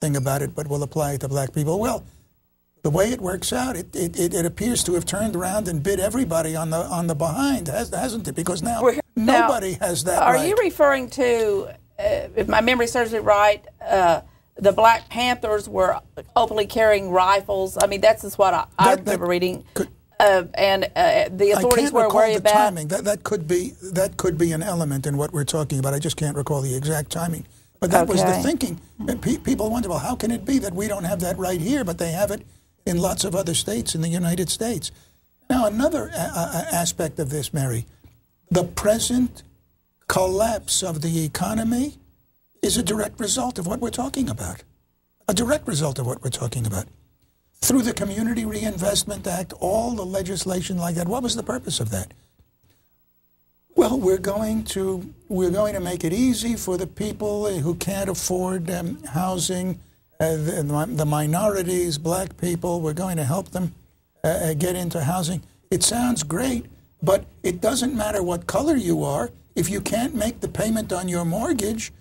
thing about it, but we'll apply it to black people. Well, the way it works out, it appears to have turned around and bit everybody on the behind, hasn't it? Because now nobody has that right. Are you referring to, if my memory serves me right, the Black Panthers were openly carrying rifles? I mean, that's just what I remember reading. And the authorities were worried about. Timing. That could be an element in what we're talking about. I just can't recall the exact timing. But that was the thinking. And people wonder, well, how can it be that we don't have that right here, but they have it in lots of other states in the United States? Now, another aspect of this, Mary, the present collapse of the economy is a direct result of what we're talking about. A direct result of what we're talking about. Through the Community Reinvestment Act, all the legislation like that, what was the purpose of that? Well, we're going to make it easy for the people who can't afford housing, the minorities, black people. We're going to help them get into housing. It sounds great, but it doesn't matter what color you are. If you can't make the payment on your mortgage,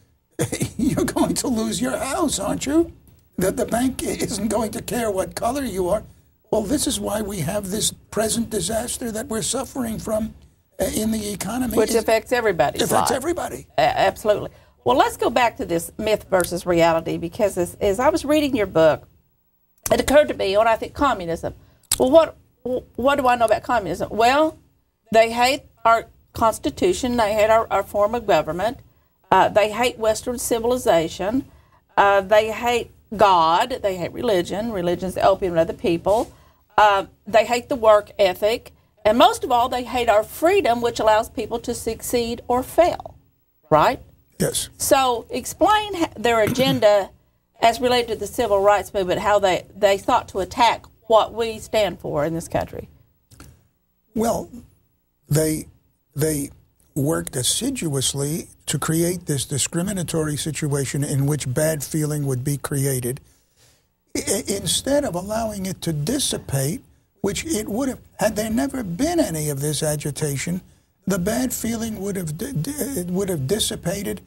you're going to lose your house, aren't you? That the bank isn't going to care what color you are. Well, this is why we have this present disaster that we're suffering from in the economy. Which affects everybody. Affects everybody. Absolutely. Well, let's go back to this myth versus reality, because as I was reading your book, it occurred to me, when I think communism, well, what do I know about communism? Well, they hate our Constitution. They hate our form of government. They hate Western civilization. They hate God. They hate religion. Religion's the opium of the people. They hate the work ethic. And most of all, they hate our freedom, which allows people to succeed or fail. Right? Yes. So explain their agenda as related to the civil rights movement, how they sought to attack what we stand for in this country. Well, they worked assiduously to create this discriminatory situation in which bad feeling would be created, instead of allowing it to dissipate, which it would have. Had there never been any of this agitation, the bad feeling would have dissipated.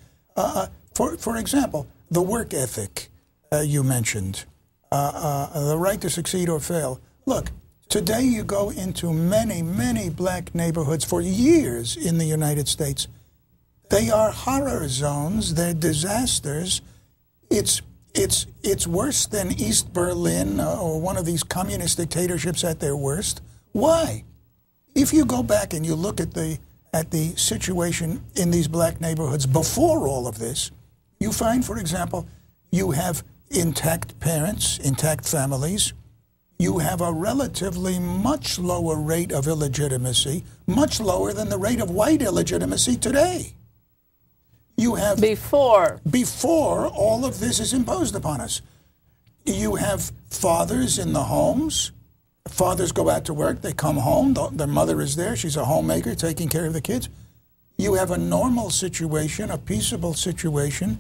For example, the work ethic you mentioned, the right to succeed or fail. Look, today you go into many, many black neighborhoods for years in the United States. They are horror zones. They're disasters. It's worse than East Berlin or one of these communist dictatorships at their worst. Why? If you go back and you look at the situation in these black neighborhoods before all of this, you find, for example, you have intact parents, intact families. You have a relatively much lower rate of illegitimacy, much lower than the rate of white illegitimacy today. You have before all of this is imposed upon us. You have fathers in the homes. Fathers go out to work. They come home. Their mother is there. She's a homemaker taking care of the kids. You have a normal situation, a peaceable situation,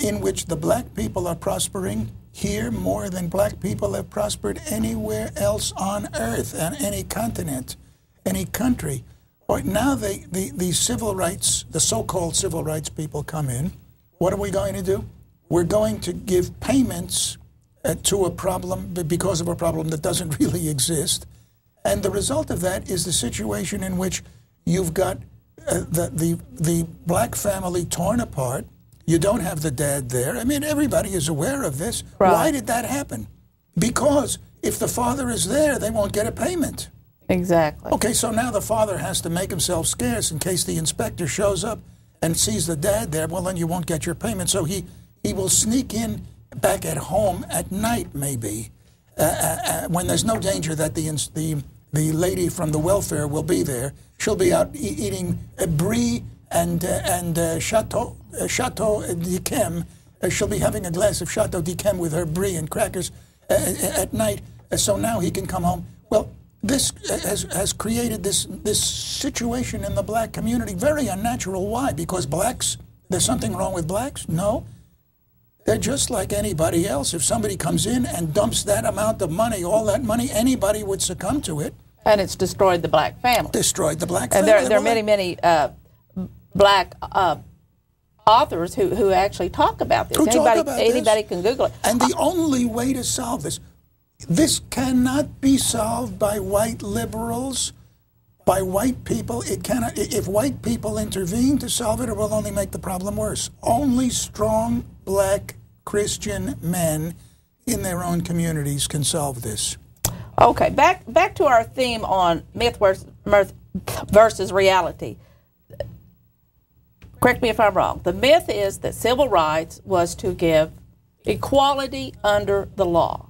in which the black people are prospering here more than black people have prospered anywhere else on earth, on any continent, any country. But now the civil rights, the so-called civil rights people come in. What are we going to do? We're going to give payments to a problem because of a problem that doesn't really exist. And the result of that is the situation in which you've got the black family torn apart. You don't have the dad there. I mean, everybody is aware of this. Right. Why did that happen? Because if the father is there, they won't get a payment. Exactly. Okay, so now the father has to make himself scarce in case the inspector shows up and sees the dad there. Well, then you won't get your payment. So he will sneak in back at home at night, maybe, when there's no danger that the lady from the welfare will be there. She'll be out eating brie and Chateau d'Yquem. She'll be having a glass of Chateau d'Yquem with her brie and crackers at night. So now he can come home. Well, this has created this situation in the black community, very unnatural. Why? Because blacks, there's something wrong with blacks? No. They're just like anybody else. If somebody comes in and dumps that amount of money, all that money, anybody would succumb to it. And it's destroyed the black family. Destroyed the black family. And there are many, many black authors who actually talk about this. Anybody can Google it. And the only way to solve this cannot be solved by white liberals, by white people. It cannot. If white people intervene to solve it, it will only make the problem worse. Only strong black Christian men in their own communities can solve this. Okay, back to our theme on myth versus reality. Correct me if I'm wrong. The myth is that civil rights was to give equality under the law.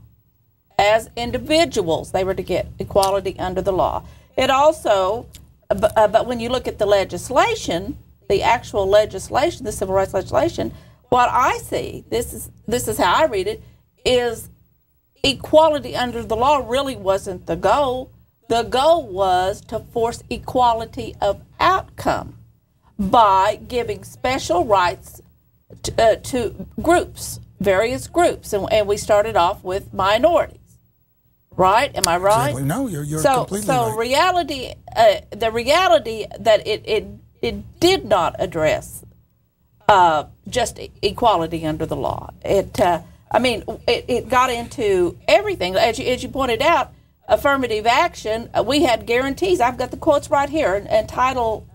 As individuals, they were to get equality under the law. It also, but when you look at the legislation, the actual legislation, the civil rights legislation, what I see, this is how I read it, is equality under the law really wasn't the goal. The goal was to force equality of outcome by giving special rights to groups, various groups, and we started off with minorities. Right? Am I right? Exactly. No, you're completely right. So reality, the reality that it did not address just equality under the law. It got into everything. As you pointed out, affirmative action. We had guarantees. I've got the quotes right here in Title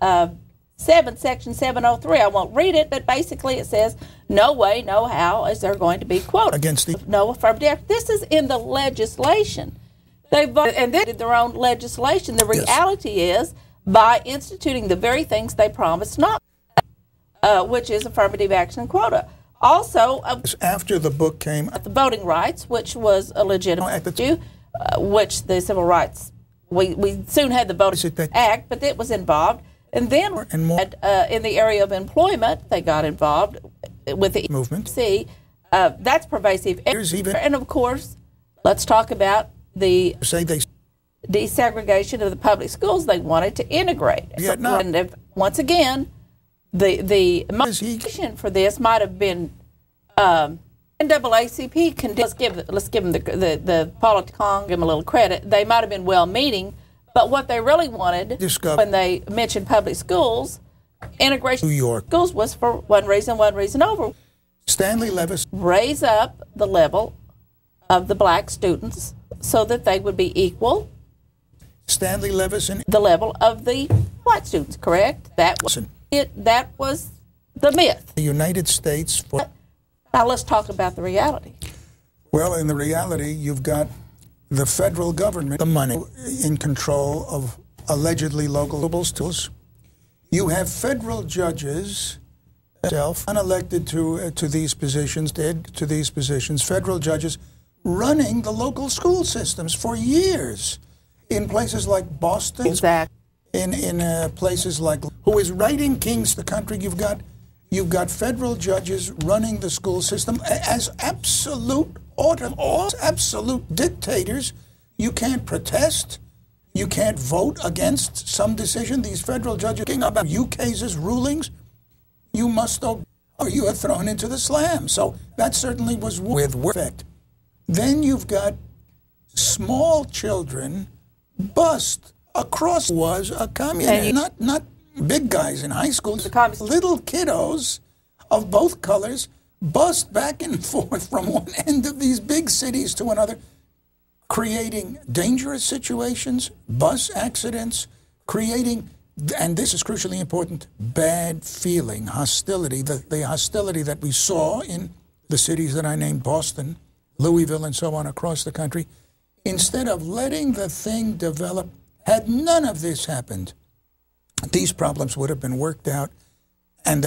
7, Section 703. I won't read it, but basically it says, no way, no how is there going to be, quote, no affirmative action. This is in the legislation. They did their own legislation. The reality is, by instituting the very things they promised not, which is affirmative action quota. Also, after the book came, the voting rights, which was a legitimate issue, which the civil rights, we soon had the Voting Act, but it was involved. And then in the area of employment, they got involved with the movement. That's pervasive. And of course, let's talk about the desegregation of the public schools. They wanted to integrate. And once again, the motivation for this might have been NAACP. Let's give them the Politicon, give them a little credit. They might have been well-meaning. But what they really wanted when they mentioned public schools, integration of New York schools was for one reason over. Stanley Levis. Raise up the level of the black students so that they would be equal. Stanley Levison. The level of the white students, correct? That was it. That was the myth. The United States. Now let's talk about the reality. Well, in the reality, you've got the federal government, the money in control of allegedly local schools. You have federal judges, unelected to these positions, federal judges running the local school systems for years in places like Boston, in places like, who is writing kings the country. You've got federal judges running the school system as absolute dictators. You can't protest. You can't vote against some decision. These federal judges are about UK's rulings. You must obey or you are thrown into the slam. So that certainly was with effect. Then you've got small children bussed across, was a communist, not big guys in high school, little kiddos of both colors bussed back and forth from one end of these big cities to another, creating dangerous situations, bus accidents, creating, and this is crucially important, bad feeling, hostility, the hostility that we saw in the cities that I named, Boston, Louisville, and so on across the country. Instead of letting the thing develop, had none of this happened, these problems would have been worked out, and